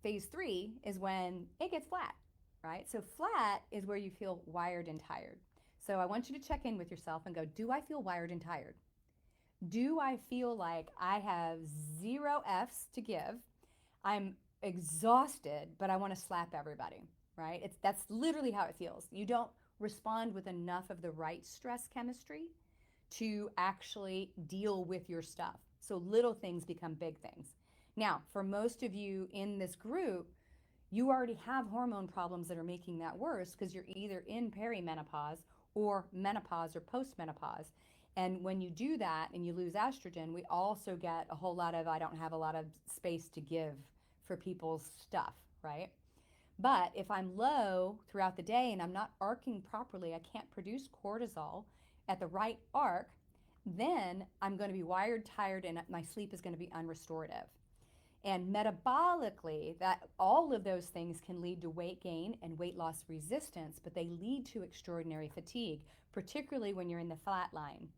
phase 3 is when it gets flat, right? So flat is where you feel wired and tired. So I want you to check in with yourself and go, do I feel wired and tired? Do I feel like I have 0 F's to give? I'm exhausted, but I want to slap everybody, right? That's literally how it feels. You don't respond with enough of the right stress chemistry to actually deal with your stuff. So little things become big things. Now, for most of you in this group, you already have hormone problems that are making that worse because you're either in perimenopause or menopause or postmenopause. And when you do that and you lose estrogen, we also get a whole lot of, I don't have a lot of space to give for people's stuff, right? But if I'm low throughout the day and I'm not arcing properly, I can't produce cortisol at the right arc, then I'm going to be wired, tired, and my sleep is going to be unrestorative. And metabolically, that all of those things can lead to weight gain and weight loss resistance, but they lead to extraordinary fatigue, particularly when you're in the flat line.